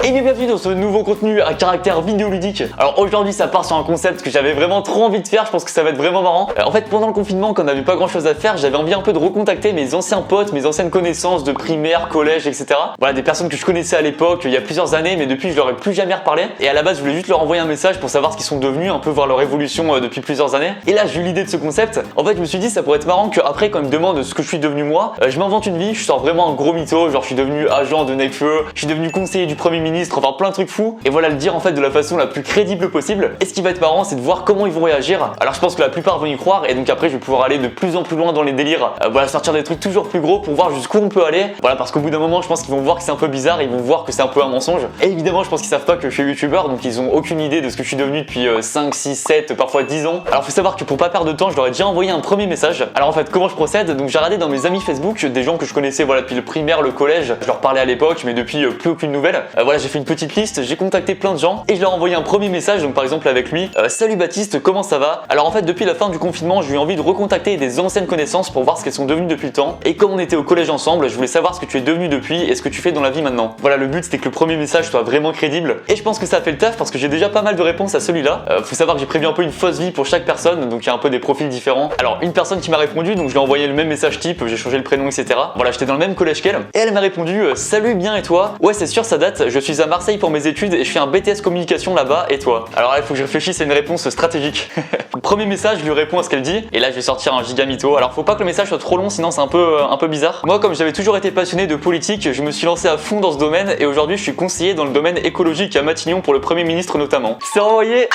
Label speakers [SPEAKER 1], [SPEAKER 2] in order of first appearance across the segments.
[SPEAKER 1] Et bien bienvenue dans ce nouveau contenu à caractère vidéoludique. Alors aujourd'hui ça part sur un concept que j'avais vraiment trop envie de faire, je pense que ça va être vraiment marrant. En fait pendant le confinement quand on n'avait pas grand chose à faire, j'avais envie un peu de recontacter mes anciens potes, mes anciennes connaissances de primaire, collège, etc. Voilà, des personnes que je connaissais à l'époque il y a plusieurs années mais depuis je leur ai plus jamais reparlé. Et à la base je voulais juste leur envoyer un message pour savoir ce qu'ils sont devenus, un peu voir leur évolution depuis plusieurs années. Et là j'ai eu l'idée de ce concept. En fait je me suis dit ça pourrait être marrant qu'après quand ils me demandent ce que je suis devenu moi, je m'invente une vie, je sors vraiment un gros mytho, genre je suis devenu agent de Nekfeu, je suis devenu conseiller du Premier ministre, enfin plein de trucs fou, et voilà le dire en fait de la façon la plus crédible possible. Et ce qui va être marrant c'est de voir comment ils vont réagir. Alors je pense que la plupart vont y croire et donc après je vais pouvoir aller de plus en plus loin dans les délires, voilà, sortir des trucs toujours plus gros pour voir jusqu'où on peut aller. Voilà, parce qu'au bout d'un moment je pense qu'ils vont voir que c'est un peu bizarre, ils vont voir que c'est un peu un mensonge. Et évidemment je pense qu'ils savent pas que je suis youtubeur, donc ils ont aucune idée de ce que je suis devenu depuis 5, 6, 7, parfois 10 ans. Alors faut savoir que pour pas perdre de temps je leur ai déjà envoyé un premier message. Alors en fait comment je procède, donc j'ai regardé dans mes amis Facebook des gens que je connaissais voilà depuis le primaire, le collège, je leur parlais à l'époque mais depuis plus aucune nouvelle. Voilà, j'ai fait une petite liste, j'ai contacté plein de gens et je leur ai envoyé un premier message, donc par exemple avec lui, salut Baptiste, comment ça va? Alors en fait depuis la fin du confinement j'ai eu envie de recontacter des anciennes connaissances pour voir ce qu'elles sont devenues depuis le temps, et comme on était au collège ensemble je voulais savoir ce que tu es devenu depuis et ce que tu fais dans la vie maintenant. Voilà, le but c'était que le premier message soit vraiment crédible et je pense que ça a fait le taf parce que j'ai déjà pas mal de réponses à celui-là. Faut savoir que j'ai prévu un peu une fausse vie pour chaque personne, donc il y a un peu des profils différents. Alors une personne qui m'a répondu, donc je lui ai envoyé le même message type, j'ai changé le prénom etc. Voilà, j'étais dans le même collège qu'elle et elle m'a répondu salut, bien et toi? Ouais c'est sûr ça date, je suis à Marseille pour mes études et je fais un BTS communication là-bas, et toi? Alors là il faut que je réfléchisse à une réponse stratégique. Le premier message je lui réponds à ce qu'elle dit et là je vais sortir un giga mytho. Alors faut pas que le message soit trop long sinon c'est un peu bizarre. Moi comme j'avais toujours été passionné de politique, je me suis lancé à fond dans ce domaine et aujourd'hui je suis conseiller dans le domaine écologique à Matignon pour le Premier ministre notamment. C'est envoyé.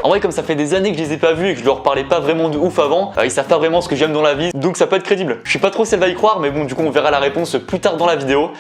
[SPEAKER 1] En vrai comme ça fait des années que je les ai pas vus et que je leur parlais pas vraiment de ouf avant, ils savent pas vraiment ce que j'aime dans la vie, donc ça peut être crédible. Je sais pas trop si elle va y croire mais bon du coup on verra la réponse plus tard dans la vidéo.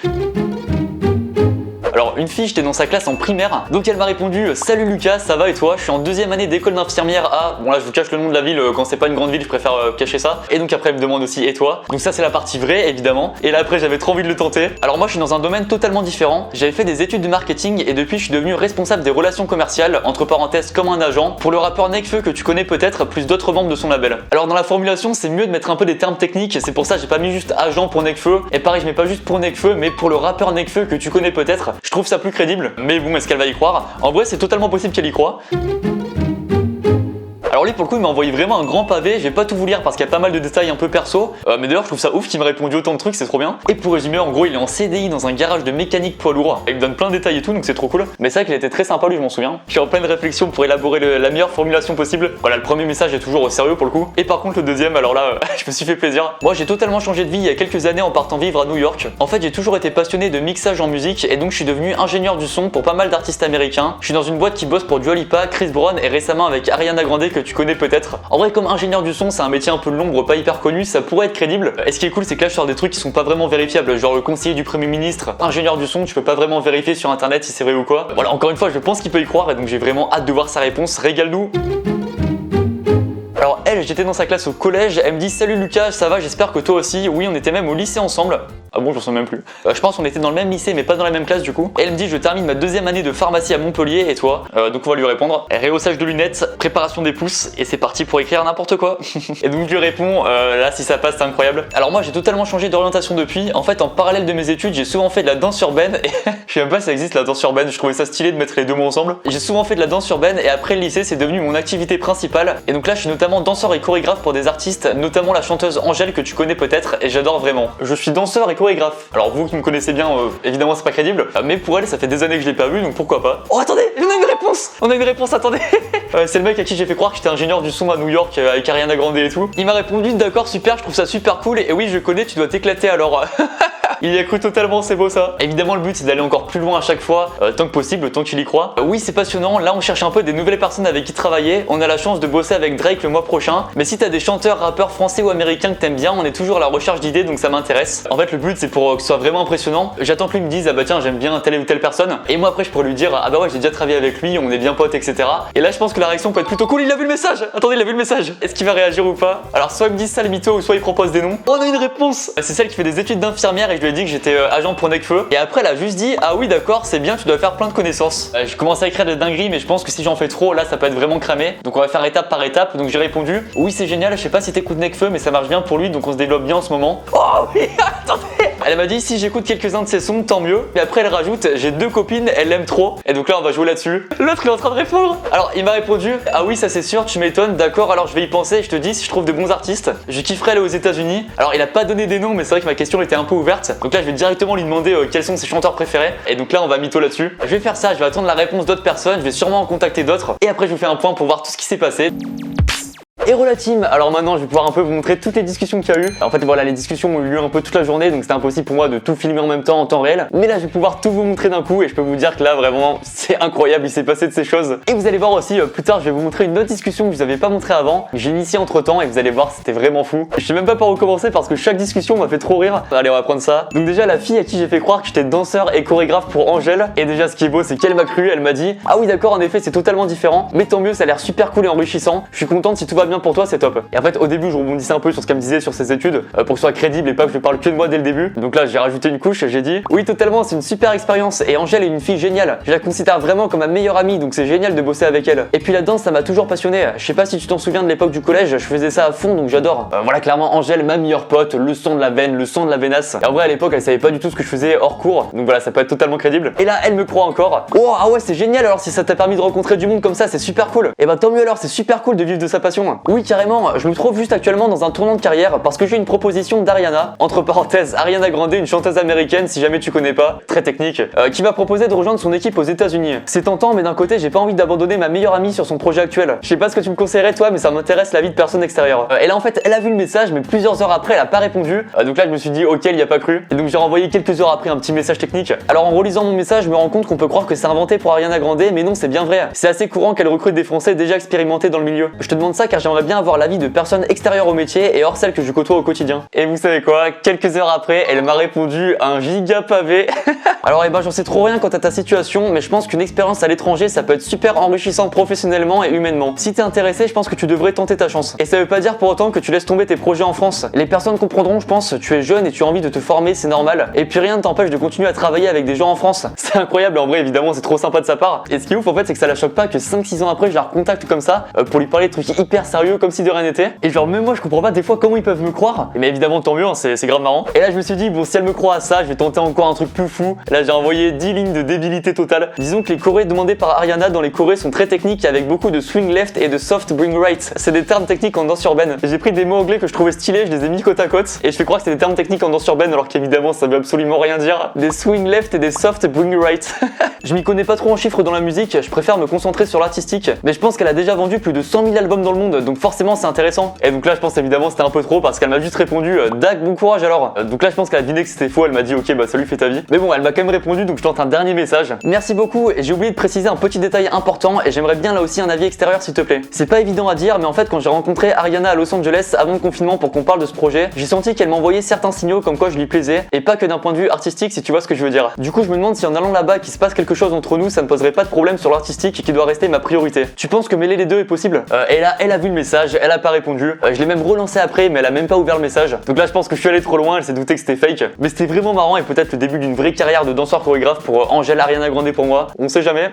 [SPEAKER 1] Alors une fille, j'étais dans sa classe en primaire, donc elle m'a répondu salut Lucas, ça va et toi? Je suis en deuxième année d'école d'infirmière à... Bon là je vous cache le nom de la ville, quand c'est pas une grande ville je préfère cacher ça. Et donc après elle me demande aussi et toi? Donc ça c'est la partie vraie évidemment. Et là après j'avais trop envie de le tenter. Alors moi je suis dans un domaine totalement différent. J'avais fait des études de marketing et depuis je suis devenu responsable des relations commerciales, entre parenthèses comme un agent, pour le rappeur Nekfeu que tu connais peut-être, plus d'autres membres de son label. Alors dans la formulation c'est mieux de mettre un peu des termes techniques, c'est pour ça j'ai pas mis juste agent pour Nekfeu. Et pareil je mets pas juste pour Nekfeu mais pour le rappeur Nekfeu que tu connais peut-être. Je trouve ça plus crédible, mais bon, est-ce qu'elle va y croire? En vrai, c'est totalement possible qu'elle y croie. Alors lui pour le coup il m'a envoyé vraiment un grand pavé, je vais pas tout vous lire parce qu'il y a pas mal de détails un peu perso, mais d'ailleurs je trouve ça ouf qu'il m'ait répondu autant de trucs, c'est trop bien. Et pour résumer en gros il est en CDI dans un garage de mécanique poids lourd, il me donne plein de détails et tout donc c'est trop cool. Mais c'est vrai qu'il était très sympa lui, je m'en souviens. Je suis en pleine réflexion pour élaborer la meilleure formulation possible. Voilà, le premier message est toujours au sérieux pour le coup. Et par contre le deuxième, alors là je me suis fait plaisir. Moi j'ai totalement changé de vie il y a quelques années en partant vivre à New York. En fait j'ai toujours été passionné de mixage en musique et donc je suis devenu ingénieur du son pour pas mal d'artistes américains. Je suis dans une boîte qui bosse pour Dua Lipa, Chris Brown et récemment avec Ariana Grande que tu connais peut-être. En vrai comme ingénieur du son c'est un métier un peu de l'ombre, pas hyper connu, ça pourrait être crédible. Et ce qui est cool c'est que là je sors des trucs qui sont pas vraiment vérifiables, genre le conseiller du Premier ministre, ingénieur du son, tu peux pas vraiment vérifier sur internet si c'est vrai ou quoi. Voilà, encore une fois je pense qu'il peut y croire et donc j'ai vraiment hâte de voir sa réponse, régale-nous. Alors elle, j'étais dans sa classe au collège, elle me dit salut Lucas, ça va, j'espère que toi aussi. Oui, on était même au lycée ensemble. Ah bon, j'en sais même plus. Je pense qu'on était dans le même lycée mais pas dans la même classe du coup. Et elle me dit je termine ma deuxième année de pharmacie à Montpellier et toi? Donc on va lui répondre rehaussage de lunettes, préparation des pouces et c'est parti pour écrire n'importe quoi. Et donc je lui réponds là si ça passe c'est incroyable. Alors moi j'ai totalement changé d'orientation depuis. En fait en parallèle de mes études j'ai souvent fait de la danse urbaine et je sais même pas si ça existe la danse urbaine, je trouvais ça stylé de mettre les deux mots ensemble. J'ai souvent fait de la danse urbaine et après le lycée c'est devenu mon activité principale. Et donc là je suis notamment danseur et chorégraphe pour des artistes, notamment la chanteuse Angèle que tu connais peut-être et j'adore vraiment. Je suis danseur et chorégraphe. Alors vous qui me connaissez bien, évidemment c'est pas crédible, mais pour elle ça fait des années que je l'ai pas vu donc pourquoi pas. Oh attendez, on a une réponse! On a une réponse, attendez. C'est le mec à qui j'ai fait croire que j'étais ingénieur du son à New York avec Ariana Grande et tout. Il m'a répondu d'accord super, je trouve ça super cool et oui je connais, tu dois t'éclater alors. Il y a cru totalement, c'est beau ça. Évidemment le but c'est d'aller encore plus loin à chaque fois, tant que possible, tant qu'il y croit. Oui c'est passionnant, là on cherche un peu des nouvelles personnes avec qui travailler. On a la chance de bosser avec Drake le mois prochain. Mais si t'as des chanteurs, rappeurs français ou américains que t'aimes bien, on est toujours à la recherche d'idées donc ça m'intéresse. En fait le but c'est pour que ce soit vraiment impressionnant. J'attends que lui me dise ah bah tiens j'aime bien telle ou telle personne. Et moi après je pourrais lui dire ah bah ouais j'ai déjà travaillé avec lui, on est bien potes etc. Et là je pense que la réaction peut être plutôt cool, il a vu le message. Attendez, il a vu le message. Est-ce qu'il va réagir ou pas? Alors soit il me dit ça le mytho ou soit il propose des noms. On a une réponse. C'est celle qui fait des études d'infirmière et je lui ai dit que j'étais agent pour Nekfeu. Et après elle a juste dit ah oui d'accord c'est bien, tu dois faire plein de connaissances. Je commence à écrire des dingueries mais je pense que si j'en fais trop là ça peut être vraiment cramé. Donc on va faire étape par étape. Donc j'ai répondu oui c'est génial, je sais pas si t'écoutes Nekfeu mais ça marche bien pour lui donc on se développe bien en ce moment. Oh oui attendez. Elle m'a dit si j'écoute quelques-uns de ses sons, tant mieux. Et après elle rajoute j'ai 2 copines, elle l'aime trop. Et donc là on va jouer là-dessus. L'autre il est en train de répondre. Alors il m'a répondu ah oui ça c'est sûr, tu m'étonnes, d'accord alors je vais y penser, je te dis si je trouve de bons artistes. Je kifferais aller aux États-Unis. Alors il a pas donné des noms mais c'est vrai que ma question était un peu ouverte. Donc là je vais directement lui demander quels sont ses chanteurs préférés. Et donc là on va mytho là-dessus. Je vais faire ça, je vais attendre la réponse d'autres personnes, je vais sûrement en contacter d'autres. Et après je vous fais un point pour voir tout ce qui s'est passé. Hello la team, alors maintenant je vais pouvoir un peu vous montrer toutes les discussions qu'il y a eu. En fait voilà, les discussions ont eu lieu un peu toute la journée, donc c'était impossible pour moi de tout filmer en même temps en temps réel. Mais là je vais pouvoir tout vous montrer d'un coup et je peux vous dire que là vraiment c'est incroyable, il s'est passé de ces choses. Et vous allez voir aussi plus tard je vais vous montrer une autre discussion que je vous avais pas montré avant, que j'ai initié entre temps et vous allez voir c'était vraiment fou. Je sais même pas par où commencer parce que chaque discussion m'a fait trop rire. Allez on va prendre ça. Donc déjà la fille à qui j'ai fait croire que j'étais danseur et chorégraphe pour Angèle. Et déjà ce qui est beau c'est qu'elle m'a cru, elle m'a dit ah oui d'accord en effet c'est totalement différent, mais tant mieux ça a l'air super cool et enrichissant. Je suis contente si tout va bien pour toi c'est top. Et en fait au début je rebondissais un peu sur ce qu'elle me disait sur ses études pour que ce soit crédible et pas que je parle que de moi dès le début. Donc là j'ai rajouté une couche, j'ai dit oui totalement c'est une super expérience et Angèle est une fille géniale. Je la considère vraiment comme ma meilleure amie donc c'est génial de bosser avec elle. Et puis la danse ça m'a toujours passionné. Je sais pas si tu t'en souviens de l'époque du collège, je faisais ça à fond donc j'adore. Voilà clairement Angèle ma meilleure pote, le son de la veine, le son de la veinasse. Et en vrai à l'époque elle savait pas du tout ce que je faisais hors cours donc voilà ça peut être totalement crédible. Et là elle me croit encore. Oh ah ouais c'est génial alors si ça t'a permis de rencontrer du monde comme ça c'est super cool. Et bah tant mieux alors c'est super cool de vivre de sa passion. Oui carrément je me trouve juste actuellement dans un tournant de carrière parce que j'ai une proposition d'Ariana, entre parenthèses Ariana Grande, une chanteuse américaine si jamais tu connais pas, très technique, qui m'a proposé de rejoindre son équipe aux États-Unis. C'est tentant mais d'un côté j'ai pas envie d'abandonner ma meilleure amie sur son projet actuel. Je sais pas ce que tu me conseillerais toi mais ça m'intéresse la vie de personne extérieure. Et là en fait elle a vu le message mais plusieurs heures après elle a pas répondu. Donc là je me suis dit ok elle y a pas cru. Et donc j'ai renvoyé quelques heures après un petit message technique. Alors en relisant mon message je me rends compte qu'on peut croire que c'est inventé pour Ariana Grande mais non c'est bien vrai. C'est assez courant qu'elle recrute des Français déjà expérimentés dans le milieu. Je te demande ça car j'aimerais bien avoir l'avis de personnes extérieures au métier et hors celles que je côtoie au quotidien. Et vous savez quoi, quelques heures après, elle m'a répondu un giga pavé. Alors j'en sais trop rien quant à ta situation, mais je pense qu'une expérience à l'étranger, ça peut être super enrichissant professionnellement et humainement. Si t'es intéressé, je pense que tu devrais tenter ta chance. Et ça veut pas dire pour autant que tu laisses tomber tes projets en France. Les personnes comprendront, je pense, tu es jeune et tu as envie de te former, c'est normal. Et puis rien ne t'empêche de continuer à travailler avec des gens en France. C'est incroyable, en vrai, évidemment, c'est trop sympa de sa part. Et ce qui est ouf, en fait, c'est que ça la choque pas que 5-6 ans après, je la recontacte comme ça, pour lui parler de trucs hyper sérieux, comme si de rien n'était. Et genre, même moi, je comprends pas des fois comment ils peuvent me croire. Mais évidemment, tant mieux, hein, c'est grave marrant. Et là, je me suis dit, bon, si elle me croit à ça, je vais tenter encore un truc plus fou. Là, j'ai envoyé 10 lignes de débilité totale. Disons que les chorés demandés par Ariana dans les chorés sont très techniques avec beaucoup de swing left et de soft bring right. C'est des termes techniques en danse urbaine. J'ai pris des mots anglais que je trouvais stylés, je les ai mis côte à côte et je fais croire que c'est des termes techniques en danse urbaine alors qu'évidemment ça veut absolument rien dire. Des swing left et des soft bring right. Je m'y connais pas trop en chiffres dans la musique, je préfère me concentrer sur l'artistique, mais je pense qu'elle a déjà vendu plus de 100 000 albums dans le monde, donc forcément c'est intéressant. Et donc là je pense évidemment c'était un peu trop parce qu'elle m'a juste répondu Dag bon courage alors. Donc là je pense qu'elle a deviné que c'était faux, elle m'a dit ok bah salut fais ta vie. Mais bon elle m'a quand même répondu donc je tente un dernier message. Merci beaucoup et j'ai oublié de préciser un petit détail important et j'aimerais bien là aussi un avis extérieur s'il te plaît. C'est pas évident à dire mais en fait quand j'ai rencontré Ariana à Los Angeles avant le confinement pour qu'on parle de ce projet, j'ai senti qu'elle m'envoyait certains signaux comme quoi je lui plaisais et pas que d'un point de vue artistique si tu vois ce que je veux dire. Du coup je me demande si en allant là-bas qu'il se passe quelque chose entre nous ça ne poserait pas de problème sur l'artistique qui doit rester ma priorité. Tu penses que mêler les deux est possible? Et là elle a vu le message, elle a pas répondu. Je l'ai même relancé après mais elle a même pas ouvert le message. Donc là je pense que je suis allé trop loin, elle s'est doutée que c'était fake. Mais c'était vraiment marrant et peut-être le début d'une vraie carrière de danseur chorégraphe pour Angèle Ariana Grande pour moi. On sait jamais.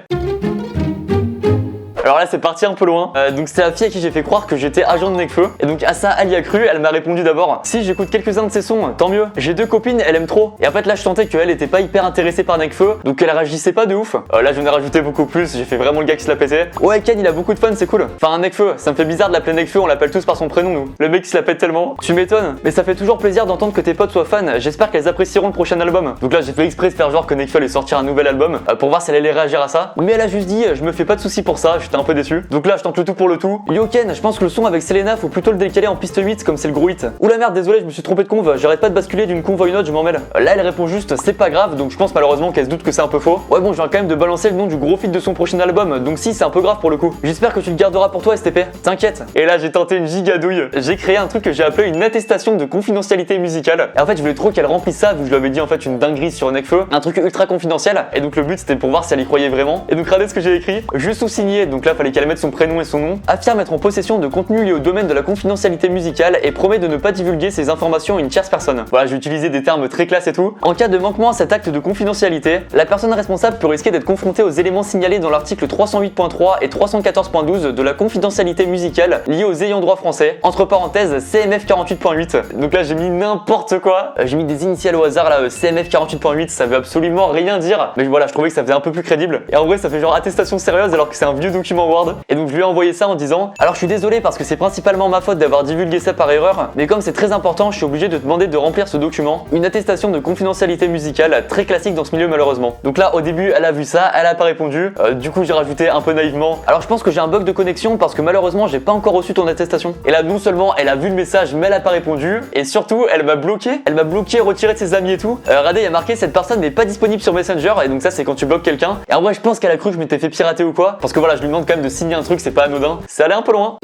[SPEAKER 1] Alors là c'est parti un peu loin, donc c'est la fille à qui j'ai fait croire que j'étais agent de Nekfeu. Et donc à ça elle y a cru, elle m'a répondu d'abord si j'écoute quelques-uns de ses sons, tant mieux. J'ai 2 copines, elle aime trop. Et en fait là je sentais qu'elle était pas hyper intéressée par Nekfeu, donc elle réagissait pas de ouf. Là j'en ai rajouté beaucoup plus, j'ai fait vraiment le gars qui se la pétait. Ouais Ken il a beaucoup de fans, c'est cool. Enfin Nekfeu, ça me fait bizarre de l'appeler Nekfeu, on l'appelle tous par son prénom nous. Le mec qui se la pète tellement. Tu m'étonnes, mais ça fait toujours plaisir d'entendre que tes potes soient fans, j'espère qu'elles apprécieront le prochain album. Donc là j'ai fait exprès de faire genre que Nekfeu allait sortir un nouvel album, pour voir si elle allait réagir à ça. Mais elle a juste dit je me fais pas de soucis pour ça, j'étais un peu déçu. Donc là je tente le tout pour le tout. Yo Ken, je pense que le son avec Selena faut plutôt le décaler en piste 8 comme c'est le gros hit. Ouh la merde, désolé, je me suis trompé de conve, j'arrête pas de basculer d'une conve à une autre, je m'en mêle. Là elle répond juste c'est pas grave, donc je pense malheureusement qu'elle se doute que c'est un peu faux. Ouais bon, je viens quand même de balancer le nom du gros feat de son prochain album, donc si c'est un peu grave pour le coup. J'espère que tu le garderas pour toi STP, t'inquiète. Et là j'ai tenté une gigadouille. J'ai créé un truc que j'ai appelé une attestation de confidentialité musicale. Et en fait je voulais trop qu'elle remplisse ça vu que je lui avais dit en fait une dinguerie sur Nekfeu, un truc ultra confidentiel. Et donc le but c'était pour voir si elle y croyait vraiment. Et donc regardez ce que j'ai écrit, je sous-signé, donc là fallait qu'elle mette son prénom et son nom, affirme être en possession de contenus liés au domaine de la confidentialité musicale et promet de ne pas divulguer ces informations à une tierce personne. Voilà, j'ai utilisé des termes très classe et tout. En cas de manquement à cet acte de confidentialité, la personne responsable peut risquer d'être confrontée aux éléments signalés dans l'article 308.3 et 314.12 de la confidentialité musicale liée aux ayants droit français, entre parenthèses CMF 48.8. Donc là j'ai mis n'importe quoi, j'ai mis des initiales au hasard là, CMF 48.8, ça veut absolument rien dire, mais voilà, je trouvais que ça faisait un peu plus crédible. Et en vrai ça fait genre attestation sérieuse alors que c'est un vieux document Word. Et donc je lui ai envoyé ça en disant: alors je suis désolé parce que c'est principalement ma faute d'avoir divulgué ça par erreur, mais comme c'est très important, je suis obligé de te demander de remplir ce document, une attestation de confidentialité musicale, très classique dans ce milieu malheureusement. Donc là au début elle a vu ça, elle a pas répondu, du coup j'ai rajouté un peu naïvement: alors je pense que j'ai un bug de connexion parce que malheureusement j'ai pas encore reçu ton attestation. Et là non seulement elle a vu le message mais elle a pas répondu, et surtout elle m'a bloqué, retiré de ses amis et tout. Regardez, il y a marqué cette personne n'est pas disponible sur Messenger, et donc ça c'est quand tu bloques quelqu'un. Et en vrai je pense qu'elle a cru que je m'étais fait pirater ou quoi, parce que voilà je lui demande quand même de signer un truc, c'est pas anodin, c'est allé un peu loin.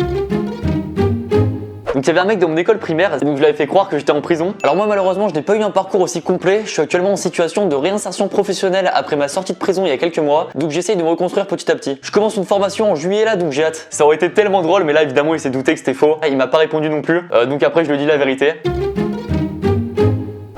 [SPEAKER 1] Donc il y avait un mec dans mon école primaire, et donc je l'avais fait croire que j'étais en prison. Alors moi malheureusement je n'ai pas eu un parcours aussi complet, je suis actuellement en situation de réinsertion professionnelle après ma sortie de prison il y a quelques mois, donc j'essaye de me reconstruire petit à petit. Je commence une formation en juillet là, donc j'ai hâte. Ça aurait été tellement drôle, mais là évidemment il s'est douté que c'était faux, il m'a pas répondu non plus, donc après je lui ai dit la vérité.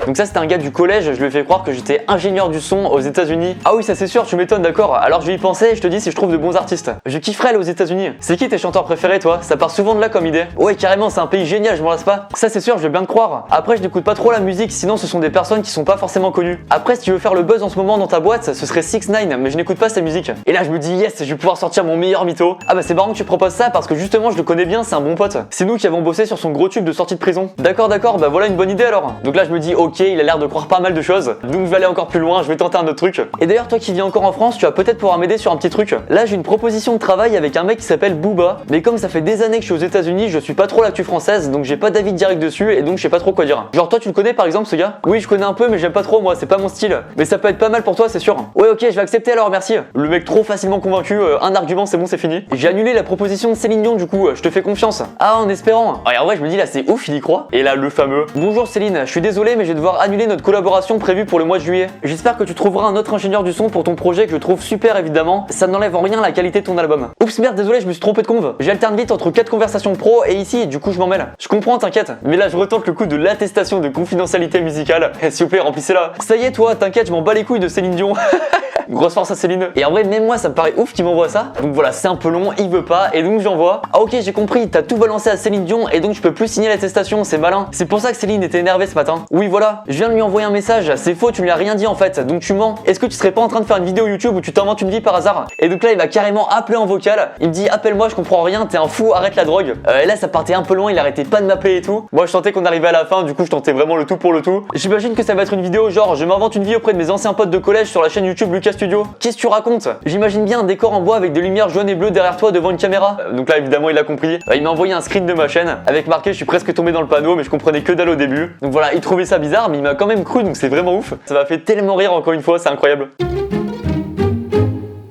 [SPEAKER 1] Donc ça c'était un gars du collège, je lui ai fait croire que j'étais ingénieur du son aux États-Unis. Ah oui ça c'est sûr, tu m'étonnes, d'accord. Alors je lui y pensais et je te dis si je trouve de bons artistes. Je kifferais aller aux États-Unis. C'est qui tes chanteurs préférés toi? Ça part souvent de là comme idée. Ouais carrément, c'est un pays génial, je m'en lasse pas. Ça c'est sûr, je vais bien te croire. Après je n'écoute pas trop la musique, sinon ce sont des personnes qui sont pas forcément connues. Après si tu veux faire le buzz en ce moment dans ta boîte, ce serait 6ix9ine, mais je n'écoute pas sa musique. Et là je me dis yes, je vais pouvoir sortir mon meilleur mytho. Ah bah c'est marrant que tu proposes ça parce que justement je le connais bien, c'est un bon pote. C'est nous qui avons bossé sur son gros tube de sortie de prison. D'accord, bah voilà une bonne idée alors. Donc là je me dis ok, il a l'air de croire pas mal de choses, donc je vais aller encore plus loin, je vais tenter un autre truc. Et d'ailleurs toi qui vis encore en France, tu vas peut-être pouvoir m'aider sur un petit truc. Là j'ai une proposition de travail avec un mec qui s'appelle Booba, mais comme ça fait des années que je suis aux États-Unis, je suis pas trop l'actu française, donc j'ai pas d'avis direct dessus et donc je sais pas trop quoi dire. Genre toi tu le connais par exemple ce gars? Oui je connais un peu mais j'aime pas trop moi, c'est pas mon style. Mais ça peut être pas mal pour toi c'est sûr. Ouais ok je vais accepter alors merci. Le mec trop facilement convaincu, un argument c'est bon c'est fini. J'ai annulé la proposition de Céline Dion du coup, je te fais confiance. Ah en espérant. Et en vrai je me dis là c'est ouf il y croit. Et là le fameux: bonjour Céline, je suis désolé mais je vais devoir annuler notre collaboration prévue pour le mois de juillet. J'espère que tu trouveras un autre ingénieur du son pour ton projet que je trouve super évidemment. Ça n'enlève en rien la qualité de ton album. Oups merde désolé je me suis trompé de conve. J'alterne vite entre 4 conversations pro et ici du coup je m'en mêle. Je comprends t'inquiète. Mais là je retente le coup de l'attestation de confidentialité musicale. S'il vous plaît remplissez-la. Ça y est toi t'inquiète je m'en bats les couilles de Céline Dion. Grosse force à Céline. Et en vrai même moi ça me paraît ouf qu'il m'envoie ça. Donc voilà c'est un peu long, il veut pas et donc j'envoie. Ah ok j'ai compris, t'as tout balancé à Céline Dion et donc je peux plus signer l'attestation, c'est malin. C'est pour ça que Céline était énervée ce matin. Oui voilà, je viens de lui envoyer un message, c'est faux, tu lui as rien dit en fait, donc tu mens. Est-ce que tu serais pas en train de faire une vidéo YouTube où tu t'inventes une vie par hasard? Et donc là il m'a carrément appelé en vocal, il me dit appelle-moi je comprends rien, t'es un fou, arrête la drogue. Et là ça partait un peu loin, il arrêtait pas de m'appeler et tout. Moi je sentais qu'on arrivait à la fin, du coup je tentais vraiment le tout pour le tout. J'imagine que ça va être une vidéo genre je m'invente une vie auprès de mes anciens potes de collège sur la chaîne YouTube Lucas Studio. Qu'est-ce que tu racontes? J'imagine bien un décor en bois avec des lumières jaunes et bleues derrière toi devant une caméra. Donc là évidemment il a compris, il m'a envoyé un screen de ma chaîne avec marqué je suis presque tombé dans le panneau mais je comprenais que dalle au début. Donc voilà, il trouvait ça bizarre mais il m'a quand même cru donc c'est vraiment ouf. Ça m'a fait tellement rire encore une fois, c'est incroyable.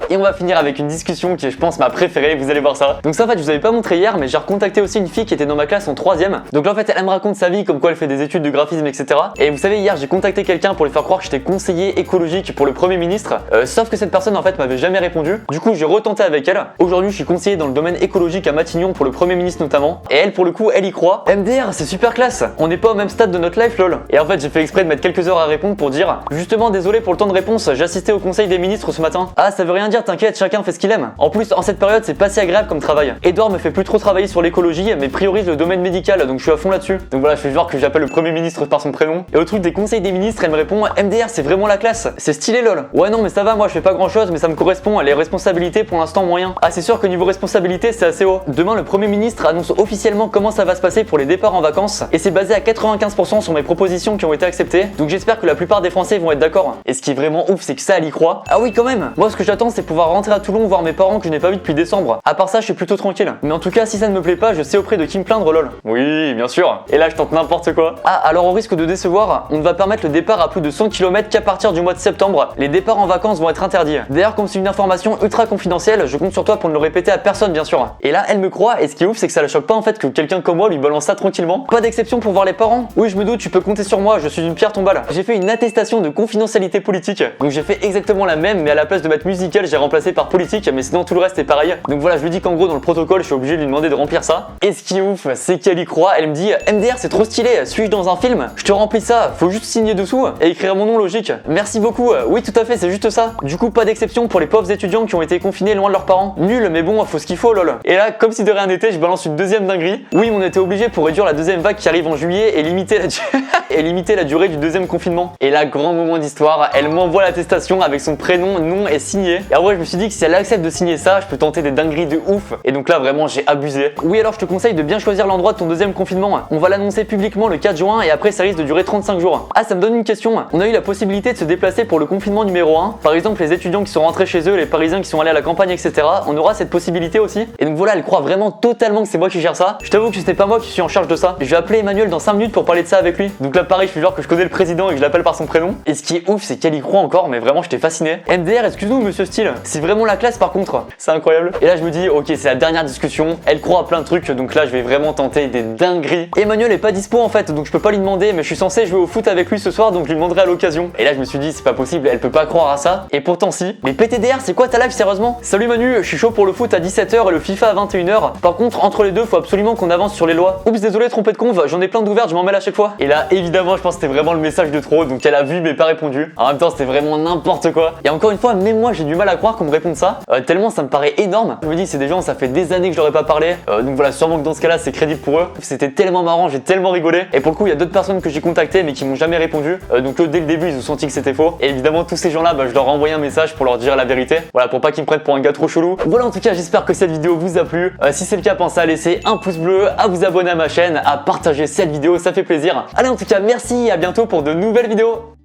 [SPEAKER 1] Et on va finir avec une discussion qui est je pense ma préférée, vous allez voir ça. Donc ça en fait je vous avais pas montré hier mais j'ai recontacté aussi une fille qui était dans ma classe en 3ème. Donc là en fait elle me raconte sa vie comme quoi elle fait des études de graphisme etc. Et vous savez hier j'ai contacté quelqu'un pour lui faire croire que j'étais conseiller écologique pour le Premier ministre, sauf que cette personne en fait m'avait jamais répondu. Du coup j'ai retenté avec elle. Aujourd'hui je suis conseiller dans le domaine écologique à Matignon pour le Premier ministre notamment. Et elle pour le coup elle y croit. MDR c'est super classe, on n'est pas au même stade de notre life lol. Et en fait j'ai fait exprès de mettre quelques heures à répondre pour dire justement désolé pour le temps de réponse, j'ai assisté au conseil des ministres ce matin. Ah ça veut rien dire t'inquiète, chacun fait ce qu'il aime. En plus en cette période c'est pas si agréable comme travail. Edouard me fait plus trop travailler sur l'écologie mais priorise le domaine médical donc je suis à fond là-dessus. Donc voilà je fais genre que j'appelle le Premier ministre par son prénom. Et au truc des conseils des ministres elle me répond MDR c'est vraiment la classe, c'est stylé lol. Ouais non mais ça va moi je fais pas grand chose mais ça me correspond, les responsabilités pour l'instant moyen. Ah c'est sûr que niveau responsabilité c'est assez haut. Demain le Premier ministre annonce officiellement comment ça va se passer pour les départs en vacances et c'est basé à 95% sur mes propositions qui ont été acceptées. Donc j'espère que la plupart des Français vont être d'accord. Et ce qui est vraiment ouf c'est que ça elle y croit. Ah oui quand même. Moi ce que j'attends c'est pouvoir rentrer à Toulon voir mes parents que je n'ai pas vu depuis décembre. À part ça, je suis plutôt tranquille. Mais en tout cas, si ça ne me plaît pas, je sais auprès de qui me plaindre lol. Oui, bien sûr. Et là, je tente n'importe quoi. Ah, alors au risque de décevoir, on ne va permettre le départ à plus de 100 km qu'à partir du mois de septembre. Les départs en vacances vont être interdits. D'ailleurs, comme c'est une information ultra confidentielle, je compte sur toi pour ne le répéter à personne, bien sûr. Et là, elle me croit, et ce qui est ouf, c'est que ça la choque pas en fait que quelqu'un comme moi lui balance ça tranquillement. Pas d'exception pour voir les parents. Oui, je me doute, tu peux compter sur moi, je suis une pierre tombale. J'ai fait une attestation de confidentialité politique. Donc j'ai fait exactement la même, mais à la place de mettre musicale, j'ai remplacé par politique, mais sinon tout le reste est pareil. Donc voilà, je lui dis qu'en gros dans le protocole je suis obligé de lui demander de remplir ça. Et ce qui est ouf, c'est qu'elle y croit. Elle me dit MDR c'est trop stylé, suis-je dans un film? Je te remplis ça, faut juste signer dessous et écrire mon nom logique. Merci beaucoup. Oui tout à fait, c'est juste ça. Du coup pas d'exception pour les pauvres étudiants qui ont été confinés loin de leurs parents. Nul, mais bon, faut ce qu'il faut lol. Et là, comme si de rien n'était, je balance une deuxième dinguerie. Oui, on était obligé pour réduire la deuxième vague qui arrive en juillet et limiter la durée du deuxième confinement. Et là, grand moment d'histoire, elle m'envoie l'attestation avec son prénom, nom et signé. Et en vrai, je me suis dit que si elle accepte de signer ça, je peux tenter des dingueries de ouf. Et donc là, vraiment, j'ai abusé. Oui, alors je te conseille de bien choisir l'endroit de ton deuxième confinement. On va l'annoncer publiquement le 4 juin et après ça risque de durer 35 jours. Ah, ça me donne une question. On a eu la possibilité de se déplacer pour le confinement numéro 1. Par exemple, les étudiants qui sont rentrés chez eux, les Parisiens qui sont allés à la campagne, etc. On aura cette possibilité aussi. Et donc voilà, elle croit vraiment totalement que c'est moi qui gère ça. Je t'avoue que ce n'est pas moi qui suis en charge de ça. Je vais appeler Emmanuel dans 5 minutes pour parler de ça avec lui. Donc là, pareil, je suis genre que je connais le président et que je l'appelle par son prénom. Et ce qui est ouf, c'est qu'elle y croit encore, mais vraiment, j'étais fasciné. MDR, excuse-nous, monsieur Steele. C'est vraiment la classe par contre. C'est incroyable. Et là, je me dis, ok, c'est la dernière discussion. Elle croit à plein de trucs, donc là, je vais vraiment tenter des dingueries. Emmanuel est pas dispo en fait, donc je peux pas lui demander, mais je suis censé jouer au foot avec lui ce soir, donc je lui demanderai à l'occasion. Et là, je me suis dit, c'est pas possible, elle peut pas croire à ça. Et pourtant, si. Mais PTDR, c'est quoi ta live sérieusement? Salut Manu, je suis chaud pour le foot à 17h et le FIFA à 21h. Par contre, entre les deux, faut absolument qu'on avance sur les lois. Oups, désolé, trompé de conve, j'en ai plein d'ouvertes, je m'en mêle à chaque fois. Et là, évidemment, je pense que c'était vraiment le message de trop, donc elle a vu mais pas répondu. En même temps, c'était vraiment n'importe quoi. Et encore une fois, même moi, j'ai du mal à croire qu'on me réponde ça, tellement ça me paraît énorme. Je me dis, c'est des gens, ça fait des années que je leur ai pas parlé, donc voilà, sûrement que dans ce cas-là, c'est crédible pour eux. C'était tellement marrant, j'ai tellement rigolé. Et pour le coup, il y a d'autres personnes que j'ai contactées mais qui m'ont jamais répondu. Donc dès le début, ils ont senti que c'était faux. Et évidemment, tous ces gens-là, je leur ai envoyé un message pour leur dire la vérité. Voilà, pour pas qu'ils me prennent pour un gars trop chelou. Voilà, en tout cas, j'espère que cette vidéo vous a plu. Si c'est le cas, pensez à laisser un pouce bleu, à vous abonner à ma chaîne, à partager cette vidéo, ça fait plaisir. Allez, en tout cas, merci et à bientôt pour de nouvelles vidéos.